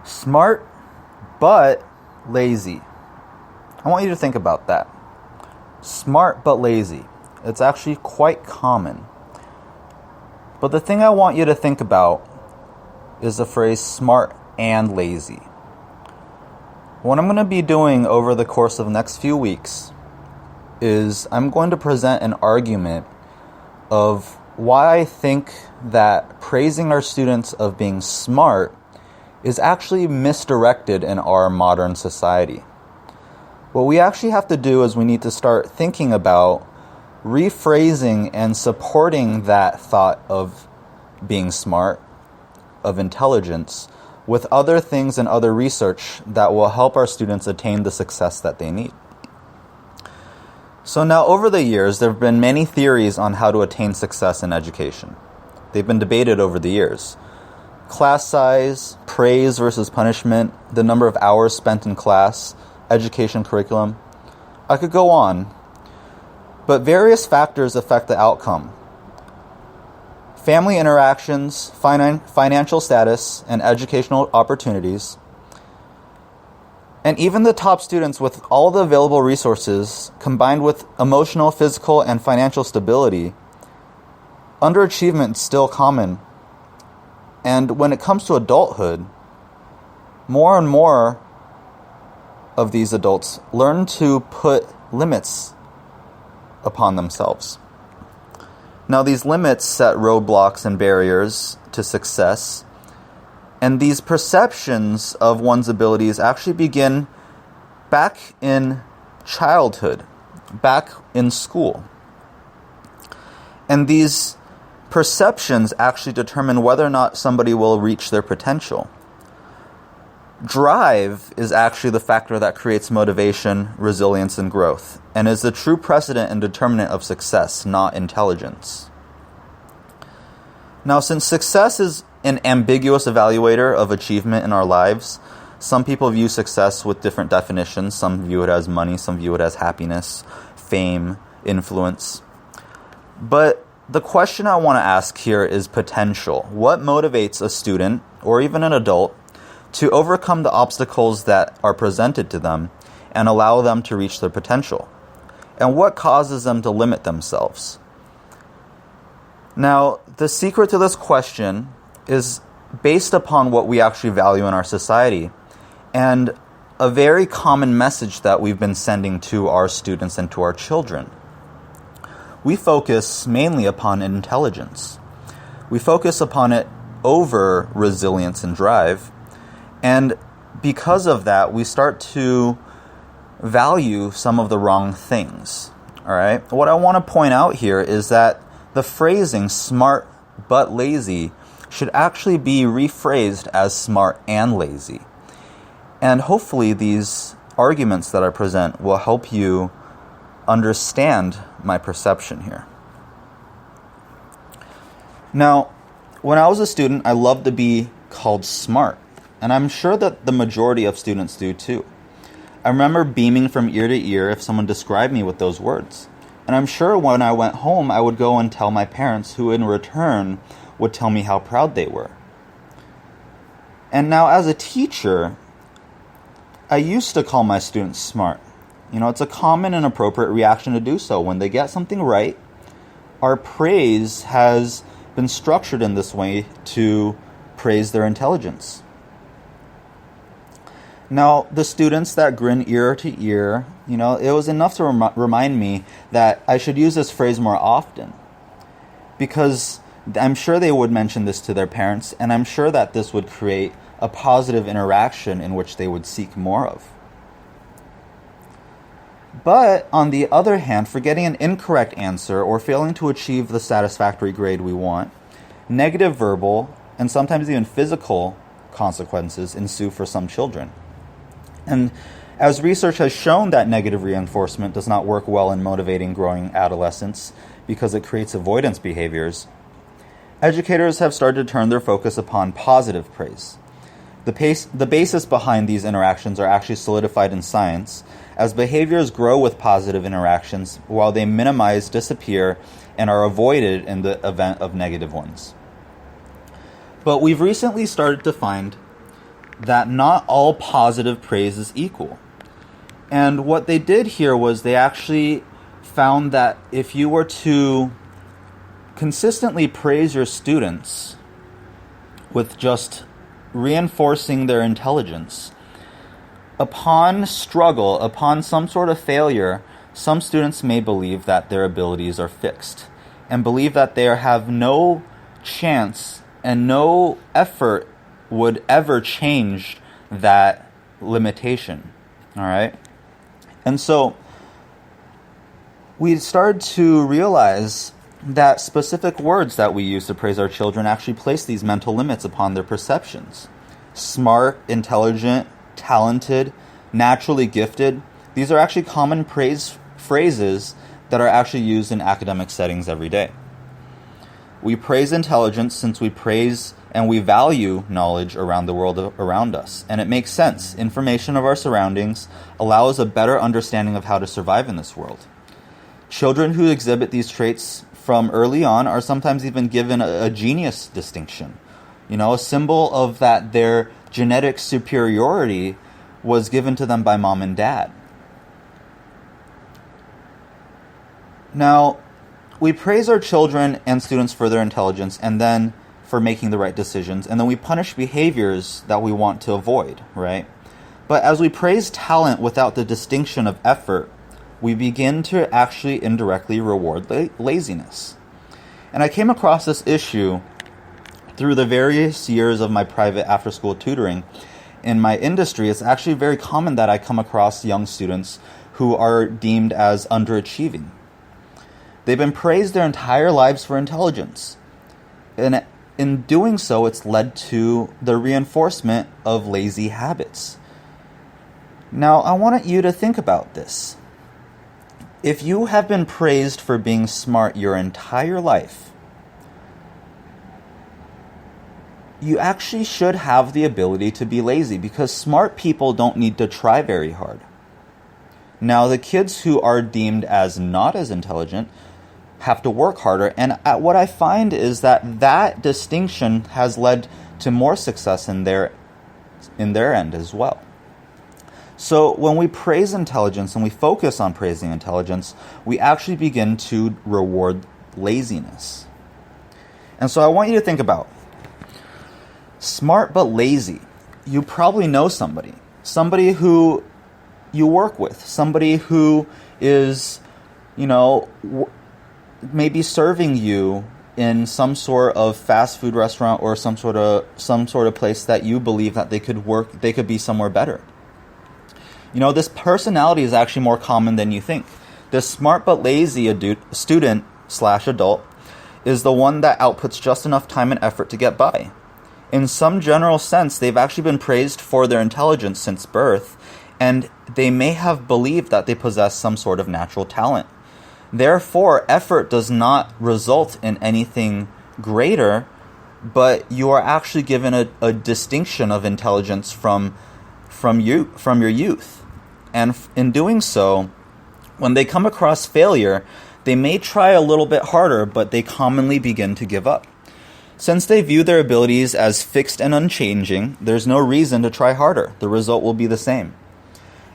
Smart but lazy. I want you to think about that. Smart but lazy. It's actually quite common. But the thing I want you to think about is the phrase smart and lazy. What I'm going to be doing over the course of the next few weeks is I'm going to present an argument of why I think that praising our students of being smart is actually misdirected in our modern society. What we actually have to do is we need to start thinking about rephrasing and supporting that thought of being smart, of intelligence, with other things and other research that will help our students attain the success that they need. So now over the years, there have been many theories on how to attain success in education. They've been debated over the years. Class size, praise versus punishment, the number of hours spent in class, education curriculum. I could go on, but various factors affect the outcome. Family interactions, financial status, and educational opportunities. And even the top students with all the available resources, combined with emotional, physical, and financial stability, underachievement is still common. And when it comes to adulthood, more and more of these adults learn to put limits upon themselves. Now, these limits set roadblocks and barriers to success, and these perceptions of one's abilities actually begin back in childhood, back in school. And these perceptions actually determine whether or not somebody will reach their potential. Drive is actually the factor that creates motivation, resilience, and growth, and is the true precedent and determinant of success, not intelligence. Now, since success is an ambiguous evaluator of achievement in our lives, some people view success with different definitions. Some view it as money, some view it as happiness, fame, influence. But the question I want to ask here is potential. What motivates a student, or even an adult, to overcome the obstacles that are presented to them and allow them to reach their potential? And what causes them to limit themselves? Now, the secret to this question is based upon what we actually value in our society and a very common message that we've been sending to our students and to our children. We focus mainly upon intelligence. We focus upon it over resilience and drive. And because of that, we start to value some of the wrong things. All right? What I want to point out here is that the phrasing smart but lazy should actually be rephrased as smart and lazy. And hopefully these arguments that I present will help you understand my perception here. Now, when I was a student, I loved to be called smart. And I'm sure that the majority of students do too. I remember beaming from ear to ear if someone described me with those words. And I'm sure when I went home, I would go and tell my parents, who in return would tell me how proud they were. And now as a teacher, I used to call my students smart. You know, it's a common and appropriate reaction to do so. When they get something right, our praise has been structured in this way to praise their intelligence. Now, the students that grin ear to ear, you know, it was enough to remind me that I should use this phrase more often, because I'm sure they would mention this to their parents, and I'm sure that this would create a positive interaction in which they would seek more of. But, on the other hand, for getting an incorrect answer or failing to achieve the satisfactory grade we want, negative verbal and sometimes even physical consequences ensue for some children. And as research has shown that negative reinforcement does not work well in motivating growing adolescents because it creates avoidance behaviors, educators have started to turn their focus upon positive praise. The basis behind these interactions are actually solidified in science, as behaviors grow with positive interactions while they minimize, disappear, and are avoided in the event of negative ones. But we've recently started to find that not all positive praise is equal. And what they did here was they actually found that if you were to consistently praise your students with just reinforcing their intelligence, upon struggle, upon some sort of failure, some students may believe that their abilities are fixed and believe that they have no chance and no effort would ever change that limitation. All right? And so we started to realize that specific words that we use to praise our children actually place these mental limits upon their perceptions. Smart, intelligent, talented, naturally gifted. These are actually common praise phrases that are actually used in academic settings every day. We praise intelligence since we praise and we value knowledge around the world around us. And it makes sense. Information of our surroundings allows a better understanding of how to survive in this world. Children who exhibit these traits from early on are sometimes even given a genius distinction. A symbol of that their genetic superiority was given to them by mom and dad. Now, we praise our children and students for their intelligence and then for making the right decisions, and then we punish behaviors that we want to avoid, right? But as we praise talent without the distinction of effort, we begin to actually indirectly reward laziness. And I came across this issue through the various years of my private after-school tutoring. In my industry, it's actually very common that I come across young students who are deemed as underachieving. They've been praised their entire lives for intelligence. And in doing so, it's led to the reinforcement of lazy habits. Now, I want you to think about this. If you have been praised for being smart your entire life, you actually should have the ability to be lazy because smart people don't need to try very hard. Now, the kids who are deemed as not as intelligent have to work harder, and what I find is that distinction has led to more success in their end as well. So when we praise intelligence and we focus on praising intelligence, we actually begin to reward laziness. And so I want you to think about smart but lazy. You probably know somebody who you work with, somebody who is, maybe serving you in some sort of fast food restaurant or some sort of place that you believe that they could be somewhere better. This personality is actually more common than you think. This smart but lazy student/adult is the one that outputs just enough time and effort to get by. In some general sense, they've actually been praised for their intelligence since birth, and they may have believed that they possess some sort of natural talent. Therefore, effort does not result in anything greater, but you are actually given a distinction of intelligence from your youth. And in doing so, when they come across failure, they may try a little bit harder, but they commonly begin to give up. Since they view their abilities as fixed and unchanging, there's no reason to try harder. The result will be the same.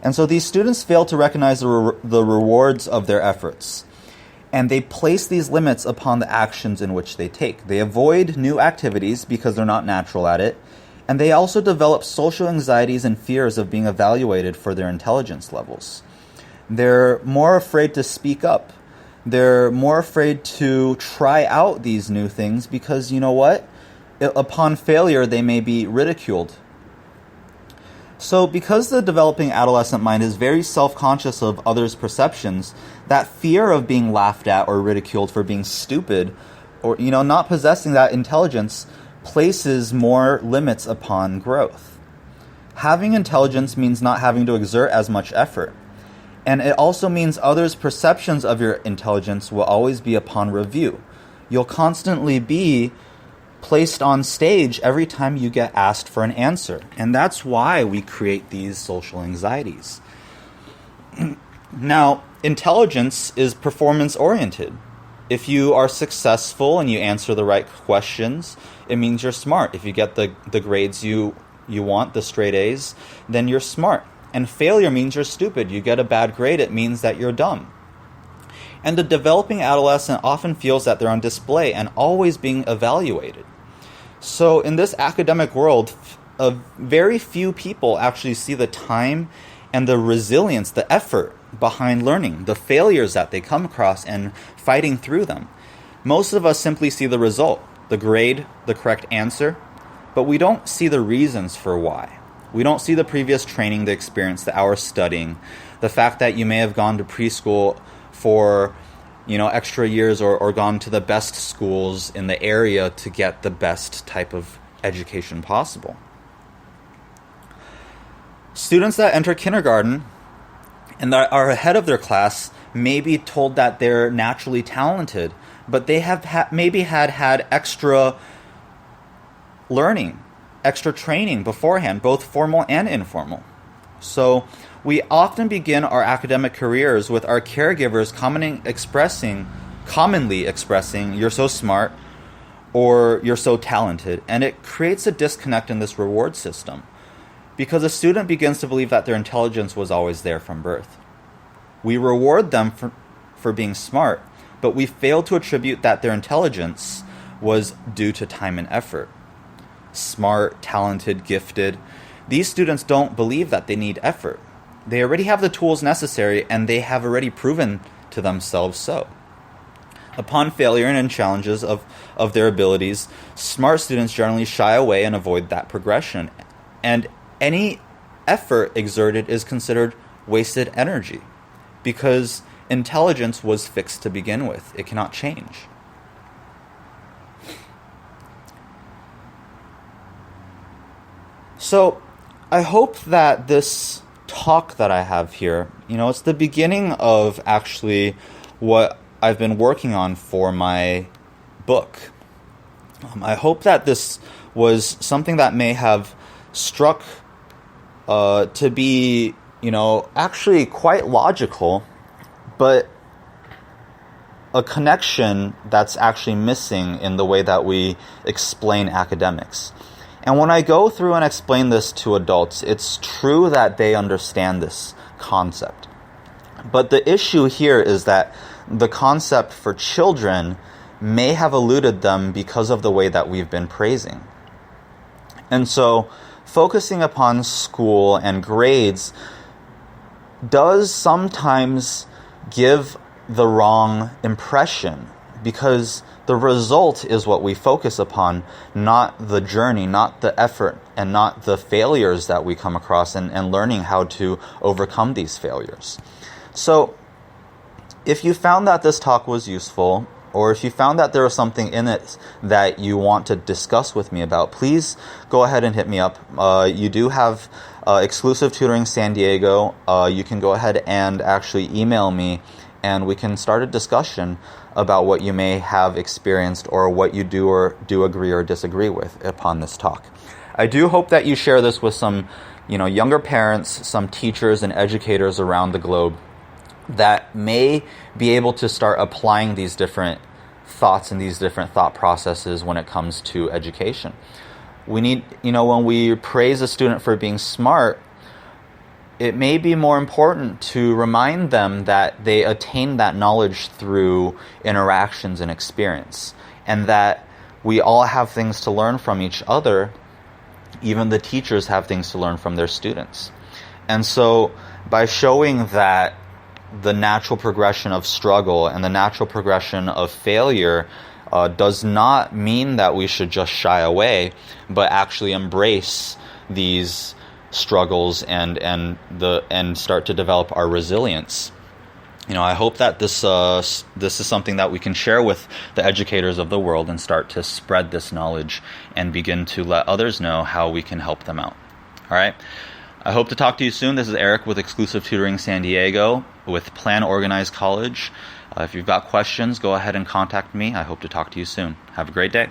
And so these students fail to recognize the rewards of their efforts. And they place these limits upon the actions in which they take. They avoid new activities because they're not natural at it. And they also develop social anxieties and fears of being evaluated for their intelligence levels. They're more afraid to speak up. They're more afraid to try out these new things because, upon failure, they may be ridiculed. So because the developing adolescent mind is very self-conscious of others' perceptions, that fear of being laughed at or ridiculed for being stupid or, not possessing that intelligence places more limits upon growth. Having intelligence means not having to exert as much effort. And it also means others' perceptions of your intelligence will always be upon review. You'll constantly be placed on stage every time you get asked for an answer. And that's why we create these social anxieties. Now, intelligence is performance-oriented. If you are successful and you answer the right questions, it means you're smart. If you get the grades you you want, the straight A's, then you're smart. And failure means you're stupid. You get a bad grade, it means that you're dumb. And the developing adolescent often feels that they're on display and always being evaluated. So in this academic world, very few people actually see the time and the resilience, the effort behind learning, the failures that they come across and fighting through them. Most of us simply see the result, the grade, the correct answer, but we don't see the reasons for why. We don't see the previous training, the experience, the hours studying, the fact that you may have gone to preschool for extra years or gone to the best schools in the area to get the best type of education possible. Students that enter kindergarten and that are ahead of their class may be told that they're naturally talented, but they have maybe had extra learning, extra training beforehand, both formal and informal. So we often begin our academic careers with our caregivers commonly expressing, "You're so smart," or "You're so talented," and it creates a disconnect in this reward system because a student begins to believe that their intelligence was always there from birth. We reward them for being smart, but we fail to attribute that their intelligence was due to time and effort. Smart, talented, gifted. These students don't believe that they need effort. They already have the tools necessary, and they have already proven to themselves so. Upon failure and in challenges of their abilities, smart students generally shy away and avoid that progression. And any effort exerted is considered wasted energy because intelligence was fixed to begin with. It cannot change. So I hope that this talk that I have here, it's the beginning of actually what I've been working on for my book. I hope that this was something that may have struck to be, actually quite logical, but a connection that's actually missing in the way that we explain academics. And when I go through and explain this to adults, it's true that they understand this concept. But the issue here is that the concept for children may have eluded them because of the way that we've been praising. And so focusing upon school and grades does sometimes give the wrong impression because the result is what we focus upon, not the journey, not the effort, and not the failures that we come across and learning how to overcome these failures. So if you found that this talk was useful, or if you found that there was something in it that you want to discuss with me about, please go ahead and hit me up. You do have exclusive Tutoring San Diego. You can go ahead and actually email me, and we can start a discussion about what you may have experienced or what you do agree or disagree with upon this talk. I do hope that you share this with some, younger parents, some teachers and educators around the globe that may be able to start applying these different thoughts and these different thought processes when it comes to education. We need, when we praise a student for being smart, it may be more important to remind them that they attain that knowledge through interactions and experience, and that we all have things to learn from each other. Even the teachers have things to learn from their students. And so by showing that the natural progression of struggle and the natural progression of failure does not mean that we should just shy away, but actually embrace these struggles and start to develop our resilience. I hope that this is something that we can share with the educators of the world and start to spread this knowledge and begin to let others know how we can help them out. All right. I hope to talk to you soon. This is Eric with Exclusive Tutoring San Diego with Plan Organized College. If you've got questions, go ahead and contact me. I hope to talk to you soon. Have a great day.